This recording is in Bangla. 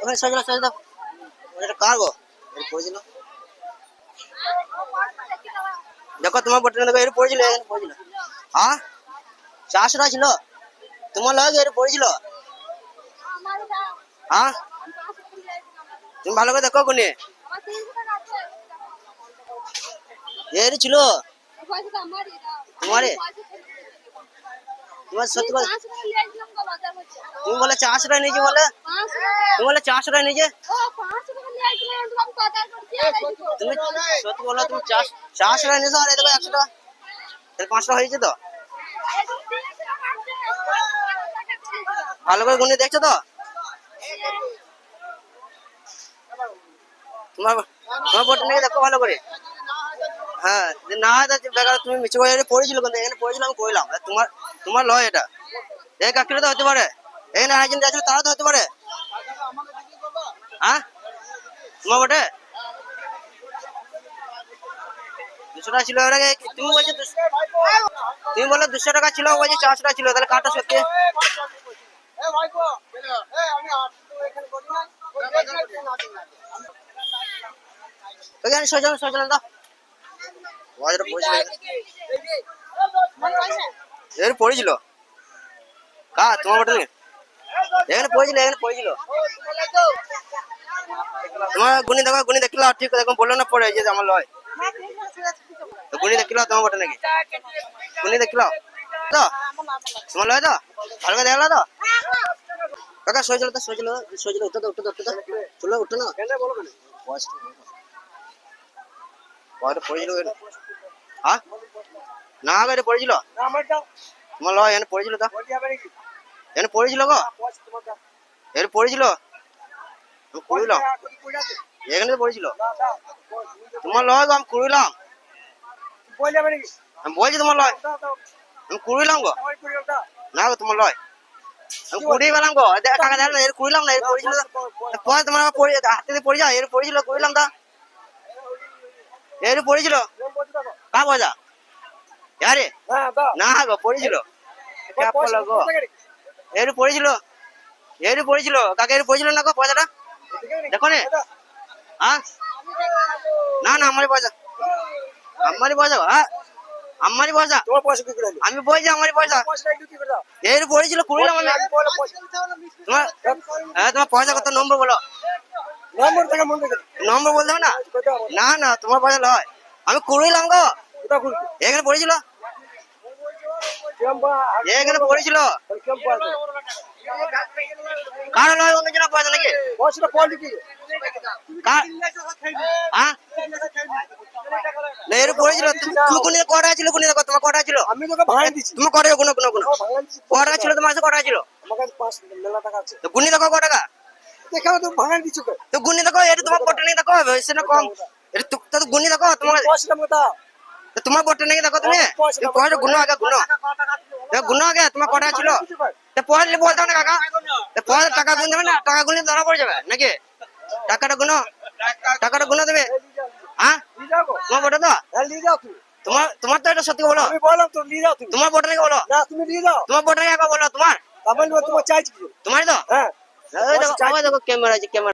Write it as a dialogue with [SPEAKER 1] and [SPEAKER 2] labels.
[SPEAKER 1] ওখানে সজলা সজলা এটা কার গো এর পড়েছিল দেখো তোমার বটনে দেখো এর পড়েছিল এখানে পড়েছিল হ্যাঁ 400 টাকা ছিল তোমার লাগে এর পড়েছিল হ্যাঁ তুমি ভালো করে দেখো কোনে এর ছিল তোমারে তোমার সত্যি কথা তুমি বলে 400 টাকা নিয়েছি বলে তুমি বলে 400 টাকা নিয়েছে তুমি সত্যি বলো তুমি 400 টাকা নিয়েছো আর এই দেখো 100 টাকা তাহলে 500 টাকা হয়েছে তো ভালো করে গুনে দেখছো তো তোমার তোমার বোর্ড নিয়ে দেখো ভালো করে হ্যাঁ না বেকার তুমি মিছে করে পড়েছিল কিন্তু এখানে পড়েছিল আমি কইলাম তোমার তোমার লয় এটা এই কাকিরা তো হতে পারে এখানে আরেকজন যাচ্ছিল তারা তো হতে পারে হ্যাঁ তোমার বটে 200 টাকা ছিল এর আগে তুমি বলছো তুমি বলে 200 টাকা ছিল বলছে 400 টাকা ছিল তাহলে কাটা সত্যি ওখানে সজন সজন দাও ওয়াজরা পড়েছিল এর পড়েছিল কা তোমার বটে এখানে পড়েছিল তোমার গুনি দেখলা ঠিক দেখো বললো না পড়ে যে আমার লয় গুনি দেখলা তোমার বটে নাকি গুনি দেখলা তো তোমার লয় তো ভালো করে দেখলা তো কাকা সজল উঠো চলো উঠো না পড়েছিল হ্যাঁ না এটা পড়েছিল তোমার লয় এখানে পড়েছিল তো এখানে পড়েছিল গো এর পড়েছিল কুড়িলাম এখানে তো পড়েছিল তোমার লয় গো আমি কুড়িলাম আমি বলছি তোমার লয় আমি কুড়িলাম গো না গো তোমার লয় আমি কুড়িয়ে গেলাম গো টাকা দেখ না এর কুড়িলাম না এর পড়েছিল পরে তোমার হাতে পড়ে যায় এর পড়েছিল কুড়িলাম তা এর পড়েছিল কা পয়সা আরে না গো পড়েছিল গো এর পড়েছিল কাকে এর পড়েছিল না গো পয়সাটা দেখো নে হ্যাঁ না না আমারই পয়সা হ্যাঁ আমারই পয়সা আমি বলছি আমারই পয়সা এর পড়েছিল কুড়িলাম আমি তোমার হ্যাঁ তোমার পয়সা কত নম্বর বলো নম্বর বলতে হবে না না না তোমার পয়সা লয় আমি কুড়িলাম গো এখানে পড়েছিল কার লয় অন্য জনের পয়সা নাকি এর পড়েছিল তুমি কটা ছিল কোন তোমার কটা ছিল আমি তোকে ভাড়া দিচ্ছি তুমি করে কোনো কটা ছিল তোমার কাছে কটা ছিল আমার কাছে 5 মেলা টাকা আছে তো গুনি দেখো কত টাকা দেখাও তো ভাড়া দিচ্ছ তো গুনি দেখো এটা তোমার পটে নেই দেখো এসে না কম এটা তো গুনি দেখো তোমার তোমার পটে নেই দেখো তুমি পয়সা গুনো আগে গুনো আগে তোমার কটা ছিল পয়সা বলতে হবে না কাকা পয়সা টাকা গুনতে হবে না টাকা গুনলে ধরা পড়ে যাবে নাকি টাকাটা গুনো দেবে হ্যাঁ তোমার বটে তো তোমার তো এটা সত্যি বলো তোমার বটে নাকি বলো তোমার বটে নাকি বলো তোমার তোমারই তো দেখো ক্যামেরা আছে ক্যামেরা